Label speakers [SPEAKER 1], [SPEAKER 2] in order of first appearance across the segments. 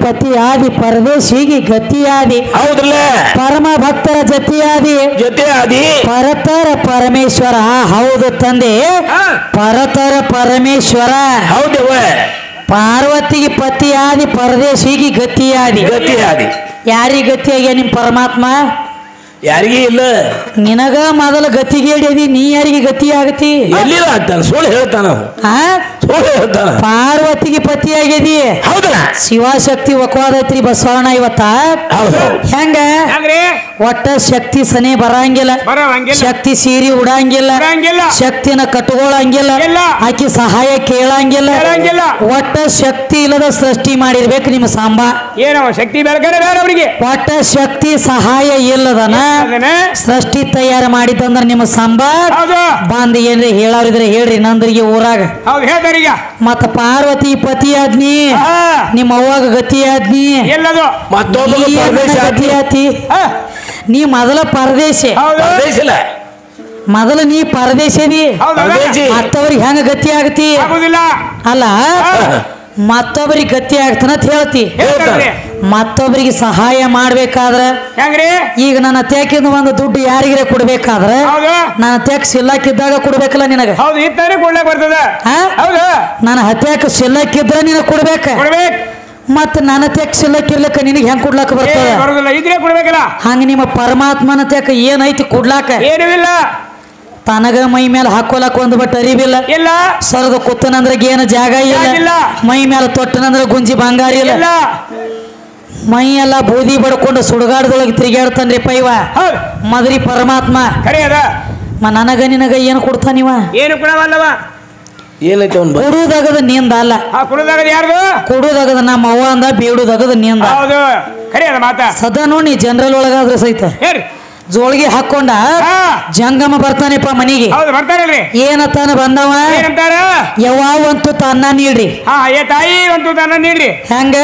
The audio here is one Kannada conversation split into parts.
[SPEAKER 1] ಪತಿ ಆದಿ ಪರದೇಶಿಗೆ ಗತಿಯಾದಿ
[SPEAKER 2] ಹೌದಲ್ಲ
[SPEAKER 1] ಪರಮ ಭಕ್ತರ ಜೊತೆಯಾದಿ ಪರತರ ಪರಮೇಶ್ವರ ಹೌದು ತಂದೆ ಪರತರ ಪರಮೇಶ್ವರ
[SPEAKER 2] ಹೌದವ
[SPEAKER 1] ಪಾರ್ವತಿಗೆ ಪತಿ ಆದಿ ಪರದೇಶಿಗೆ ಗತಿಯಾದಿ ಯಾರಿಗೆ ಗತಿಯಾಗ್ಯ ನಿಮ್ ಪರಮಾತ್ಮ
[SPEAKER 2] ಯಾರಿಗೆ ಇಲ್ಲ
[SPEAKER 1] ನಿನಗ ಮೊದಲ ಗತಿಗೇಡಿ ನೀ ಯಾರಿಗೆ ಗತಿ ಆಗತಿ
[SPEAKER 2] ಎಲ್ಲಿಲ್ಲ ಆಗ್ತಾನ ಸುಳ್ಳು ಹೇಳ್ತಾನ
[SPEAKER 1] ಪಾರ್ವತಿಗೆ ಪತಿ ಆಗ್ಯದಿ
[SPEAKER 2] ಹೌದಲ್ಲ
[SPEAKER 1] ಶಿವಶಕ್ತಿ ಒಕ್ಕವಾದೈತ್ರಿ ಬಸವಣ್ಣ ಇವತ್ತ ಹೆಂಗ ಒಟ್ಟ ಶಕ್ತಿ ಸನೆ ಬರಂಗಿಲ್ಲ ಶಕ್ತಿ ಸೀರಿ ಉಡಂಗಿಲ್ಲ ಶಕ್ತಿನ ಕಟ್ಕೊಳಂಗಿಲ್ಲ ಆಕಿ ಸಹಾಯ ಕೇಳಂಗಿಲ್ಲ ಒಟ್ಟ ಶಕ್ತಿ ಇಲ್ಲದ ಸೃಷ್ಟಿ ಮಾಡಿರ್ಬೇಕು ನಿಮ್ಮ ಸಾಂಬ
[SPEAKER 3] ಏನೋ ಶಕ್ತಿ ಬೇರೆ
[SPEAKER 1] ಒಟ್ಟ ಶಕ್ತಿ ಸಹಾಯ ಇಲ್ಲದನ ಸೃಷ್ಟಿ ತಯಾರು ಮಾಡಿದಂದ್ರ ನಿಮ್ಮ ಸಾಂಬ ಬಂದ್ ಏನ್ರಿ ಹೇಳೋರಿದ್ರೆ ಹೇಳ್ರಿ ನಂದ್ರಿಗೆ ಊರಾಗ ಮತ್ತ ಪಾರ್ವತಿ ಪತಿ ಆದ್ನಿ ನಿಮ್ಮ ಅವ್ವಾಗ ಗತಿ ಆದ್ನಿ ಗತಿ ಆತಿ ನೀ ಮೊದಲ ಪರದೇಶ ಮೊದಲು ನೀ ಪರದೇಶದಿ ಮತ್ತವ್ರಿಗೆ ಹೆಂಗ ಗತಿ ಆಗತಿ ಅಲ್ಲ ಮತ್ತೊಬ್ಬರಿಗೆ ಗತಿ ಆಗ್ತಾನ ಅಂತ ಹೇಳ್ತಿ ಮತ್ತೊಬ್ಬರಿಗೆ ಸಹಾಯ ಮಾಡ್ಬೇಕಾದ್ರ ಈಗ ನನ್ನ ತೆಕ್ಕಿಂದ ಒಂದು ದುಡ್ಡು ಯಾರಿಗಾರ ಕೊಡ್ಬೇಕಾದ್ರ ನನ್ನ ತೆಕ್ ಸಿಲ್ಲಕ್ಕಿದ್ದಾಗ ಕೊಡ್ಬೇಕಲ್ಲ ನಿನಗ ನನ್ನ ಹತ್ಯಾಕ ಸಿಲ್ಲಕ್ಕಿದ್ರ ನಿನಗ ಕೊಡ್ಬೇಕ ಮತ್ತ ನನ್ನ ತೆಕ್ ಸಿಲ್ಲಕ್ಕಿರ್ಲಕ್ಕ ನಿನಗೆ ಹೆಂಗ್ ಕೊಡ್ಲಾಕ ಬರ್ತದ ಹಂಗ ನಿಮ್ಮ ಪರಮಾತ್ಮನ ತೆಕ್ ಏನೈತಿ ಕೊಡ್ಲಾಕ ತನಗ ಮೈ ಮೇಲೆ ಹಾಕೋಲಕ್ ಒಂದು ಬಟ್ ಅರಿವಿಲ್ಲ ಸರದ ಕುತ್ತನಂದ್ರ ಏನು ಜಾಗ ಇಲ್ಲ ಮೈ ಮೇಲೆ ತೊಟ್ಟನಂದ್ರ ಗುಂಜಿ ಬಂಗಾರ ಇಲ್ಲ ಮೈ ಎಲ್ಲ ಬೂದಿ ಬಡ್ಕೊಂಡು ಸುಡುಗಾಡದೊಳಗೆ ತಿರುಗಾಡ್ತಾನ್ರಿ ಪೈವ ಮದ್ರಿ ಪರಮಾತ್ಮ ನನಗ ನಿನಗ ಏನು ಕೊಡ್ತಾನಿವ
[SPEAKER 3] ಏನು ಕೊಡವಲ್ಲವ
[SPEAKER 1] ಕೊಡುವುದಾಗದ ನಿಂದ ಅಲ್ಲ ಕೊಡುವುದಾಗದ ನಮ್ಮ ಅವ್ವ ಅಂದ ಬೇಡುದಾಗದ ನಿಂದ ಸದಾ ನೋಡಿ ಜನರಲ್ ಒಳಗಾದ್ರೆ ಸಹಿತ ಜೋಳಿಗೆ ಹಾಕೊಂಡ ಜಂಗಮ ಬರ್ತಾನೆಪ್ಪ ಮನಿಗೆ ಏನತ್ತಾನ ಬಂದವ ಯಾವಂತೂ ತನ್ನ ನೀಡ್ರಿ
[SPEAKER 3] ತಾಯಿ ಒಂದು ತನ್ನ ನೀಡ್ರಿ
[SPEAKER 1] ಹೆಂಗ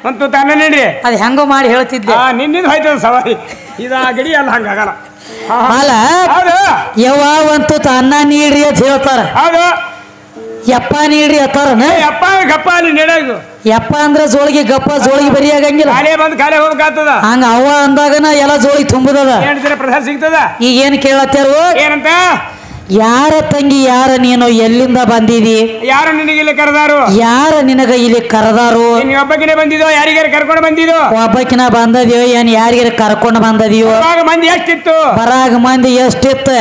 [SPEAKER 3] ಒಂದು ತನ್ನ ನೀಡ್ರಿ
[SPEAKER 1] ಅದ್ ಹೆಂಗೋ ಮಾಡಿ ಹೇಳ್ತಿದ್ದೆ
[SPEAKER 3] ನಿನ್ನಿಂದ ಹೋಯ್ತದ ಸವಾರಿ ಇದ ಗಡಿ ಅಲ್ಲ ಹಂಗಾಗಲ್ಲ
[SPEAKER 1] ಅಲ್ಲ ಯಾವಂತೂ ತನ್ನ ನೀಡ್ರಿ ಅಂತ ಹೇಳ್ತಾರ ಯಪ್ಪ ನೀಡ್ರಿ ಅತ್ತಾರನ
[SPEAKER 3] ಯಪ್ಪ ಗಪ್ಪ ಅಲ್ಲಿ ನೀಡೋದು
[SPEAKER 1] ಯಪ್ಪ ಅಂದ್ರ ಜೋಳಿಗೆ ಗಪ್ಪ ಜೋಳಿಗೆ ಬರಿ ಆಗಂಗಿಲ್ಲ
[SPEAKER 3] ಖಾಲಿ ಹೋಗ್ಬೇಕಾಗ್ತದ
[SPEAKER 1] ಹಂಗ ಅವ್ವ ಅಂದಾಗನ ಎಲ್ಲ ಜೋಳಿಗೆ ತುಂಬುದದ
[SPEAKER 3] ಪ್ರಸಾದ ಸಿಗ್ತದ
[SPEAKER 1] ಈಗ ಏನ್ ಕೇಳತ್ತಾರು
[SPEAKER 3] ಏನಂತ
[SPEAKER 1] ಯಾರ ತಂಗಿ ಯಾರ ನೀನು ಎಲ್ಲಿಂದ ಬಂದಿದಿ
[SPEAKER 3] ಯಾರು ನಿನಗೆ ಇಲ್ಲಿ ಕರೆದಾರು
[SPEAKER 1] ಯಾರ ನಿನಗ ಇಲ್ಲಿ ಕರೆದಾರು
[SPEAKER 3] ಒಬ್ಬಕಿನ ಬಂದಿದೋ ಯಾರಿಗಾರ ಕರ್ಕೊಂಡು ಬಂದಿದೋ
[SPEAKER 1] ಒಬ್ಬಕಿನ ಬಂದದಿಯೋ ಏನ್ ಯಾರಿಗಾರ ಕರ್ಕೊಂಡು ಬಂದದಿಯೋ
[SPEAKER 3] ಮಂದಿ ಎಷ್ಟಿತ್ತು
[SPEAKER 1] ಬರಾಗ ಮಂದಿ ಎಷ್ಟಿತ್ತು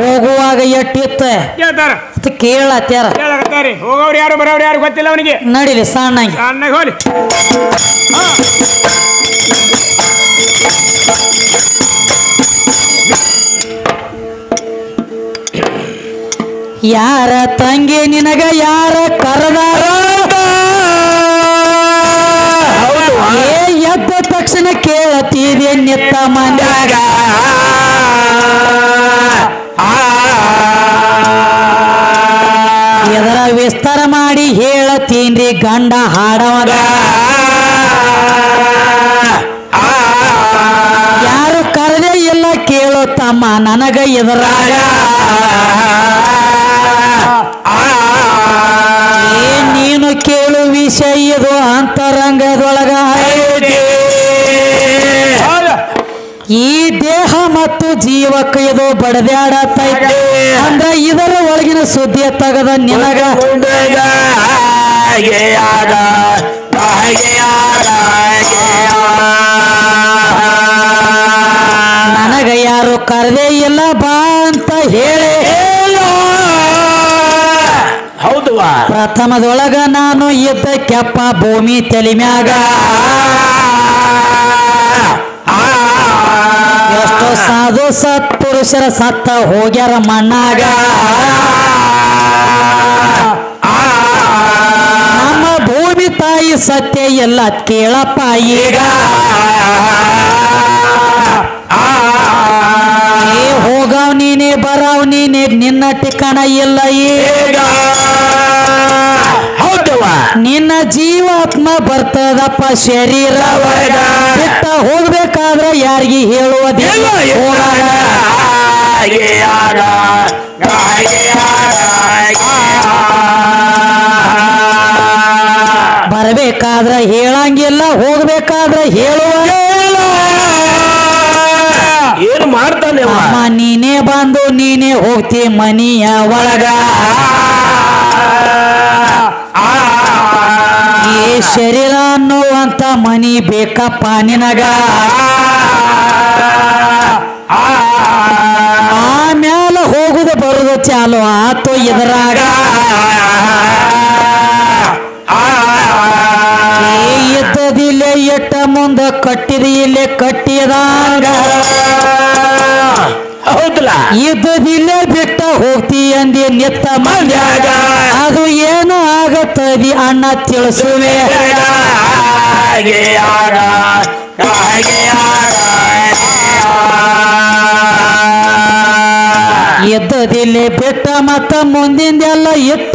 [SPEAKER 1] ಹೋಗುವಾಗ ಎಷ್ಟಿತ್ತು ಕೇಳತ್ತಾರ
[SPEAKER 3] ಹೋಗೋರು ಯಾರು ಬರೋರು ಯಾರು ಗೊತ್ತಿಲ್ಲ ಅವನಿಗೆ
[SPEAKER 1] ನಡಿಲಿ ಸಣ್ಣ
[SPEAKER 3] ಹೋಲಿ
[SPEAKER 1] ಯಾರ ತಂಗಿ ನಿನಗ ಯಾರ ಕರೆದಾರ ಎದ್ದ ತಕ್ಷಣ ಕೇಳತೀರಿ ನಿತ್ತ ಮನ್ಯಾಗ ಎದರ ವಿಸ್ತಾರ ಮಾಡಿ ಹೇಳತೀನ್ರಿ ಗಂಡ ಹಾಡವಾಗ ಯಾರು ಕರೆದೇ ಇಲ್ಲ ಕೇಳೋ ತಮ್ಮ ನನಗ ಎದರಾಗ ನೀನು ಕೇಳು ವಿಷಯ ಇದು ಅಂತರಂಗದೊಳಗ ಈ ದೇಹ ಮತ್ತು ಜೀವಕ್ಕೆ ಇದು ಬಡದ್ಯಾಡತೈತೆ ಅಂದ್ರ ಇದರ ಒಳಗಿನ ಸುದ್ದಿಯ ತಗದ ನಿನಗ ನನಗ ಯಾರು ಕರೆದೇ ಇಲ್ಲ ಬಾ ಅಂತ ಹೇಳಿ ಪ್ರಥಮದೊಳಗ ನಾನು ಇದ್ದ ಕೆಪ್ಪ ಭೂಮಿ ತಲೆ ಮ್ಯಾಗ ಎಷ್ಟೋ ಸಾಧು ಸತ್ಪುರುಷರ ಸತ್ತ ಹೋಗ್ಯಾರ ಮಣ್ಣಾಗ ನಮ್ಮ ಭೂಮಿ ತಾಯಿ ಸತ್ಯ ಎಲ್ಲ ಕೇಳಪ್ಪ ಈಗ ಹೋಗವ್ ನೀನೆ ಬರಾವ್ ನೀನೆ ನಿನ್ನ ಠಿಕಾಣ ಇಲ್ಲ ಈಗ ನಿನ್ನ ಜೀವಾತ್ಮ ಬರ್ತದಪ್ಪ ಶರೀರ ಬಿಟ್ಟ ಹೋಗ್ಬೇಕಾದ್ರೆ ಯಾರಿಗೆ ಹೇಳುವುದಿಲ್ಲ ಬರ ಬರಬೇಕಾದ್ರ ಹೇಳಂಗಿಲ್ಲ ಹೋಗ್ಬೇಕಾದ್ರ ಹೇಳುವ
[SPEAKER 2] ಏನು ಮಾಡ್ತಾನೆ ಅವ?
[SPEAKER 1] ಅಮ್ಮ ನೀನೇ ಬಂದು ನೀನೇ ಹೋಗ್ತಿ ಮನಿಯ ಒಳಗ ಈ ಶರೀರ ಅನ್ನುವಂತ ಮನಿ ಬೇಕಪ್ಪ ನಿನಗ ಆಮ್ಯಾಲ ಹೋಗುದು ಬರುದು ಚಾಲು ಆತು ಇದರಾಗ ಇದ್ದದಿಲ್ಲ ಎಟ್ಟ ಮುಂದ ಕಟ್ಟಿದ ಇಲ್ಲೇ ಕಟ್ಟಿದಂಗ
[SPEAKER 2] ಹೌದಲ್ಲ
[SPEAKER 1] ಇದ್ದದಿಲ್ಲ ಬಿಟ್ಟ ಹೋಗ್ತಿ ಅಂದಿ ನಿತ್ತ ಮಂದ್ಯಾಗ ಅದು ಏನು ಆಗತ್ತದಿ ಅಣ್ಣ ತಿಳಿಸುವೆ ಎದ್ದದಿಲ್ಲೇ ಬಿಟ್ಟ ಮತ್ತ ಮುಂದಿಂದೆಲ್ಲ ಇಟ್ಟ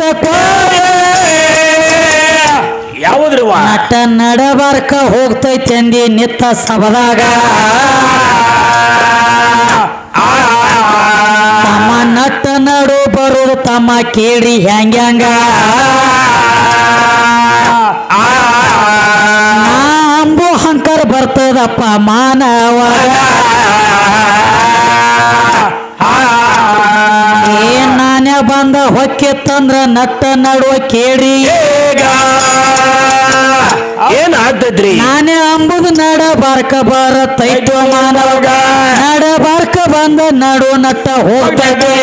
[SPEAKER 2] ಯಾವುದ್ರವ
[SPEAKER 1] ನಟ ನಡಬಾರ್ಕ ಹೋಗ್ತೈತಿ ಅಂದಿ ನಿತ್ತ ಸಭದಾಗ ತಮ್ಮ ನಟ ನಡು ಬರುದು ತಮ್ಮ ಕೇಳಿ ಹೆಂಗ ಅಂಬು ಹಂಕರ್ ಬರ್ತದಪ್ಪ ಮಾನವಾಗ ನಾನೇ ಬಂದ ಹೊಕ್ಕಿತ್ತಂದ್ರ ನಟ್ಟ ನಡುವ ಕೇಳಿ
[SPEAKER 2] ಏನ್ ಆಗ್ತದ್ರಿ
[SPEAKER 1] ನಾನೇ ಅಂಬುದು ನಡಬಾರ್ಕ ಬರತೈತು ಮಾನವಾಗ ನಡಬಾರ್ಕ ಬಂದ ನಡು ನಟ್ಟ ಹೋಗ್ತದೆ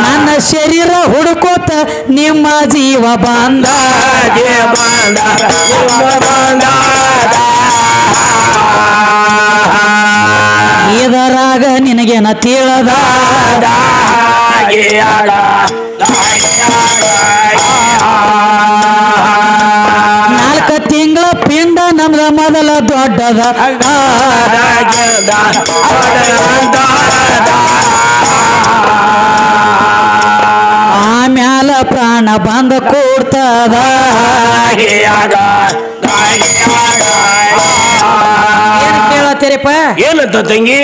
[SPEAKER 1] ನನ್ನ ಶರೀರ ಹುಡುಕೋತ ನಿಮ್ಮ ಜೀವ ಬಂದ ಇದರಾಗ ನಿನಗೇನ ತಿಳಿದ ನಾಲ್ಕು ತಿಂಗಳ ಪಿಂಡ ನಮ್ದ ಮೊದಲ ದೊಡ್ಡದ ಆಮ್ಯಾಲ ಪ್ರಾಣ ಬಂದ ಕೂಡ್ತದ ಏನ್ ಕೇಳತ್ತೀರಪ್ಪ
[SPEAKER 2] ಏನಂತ ತಂಗಿ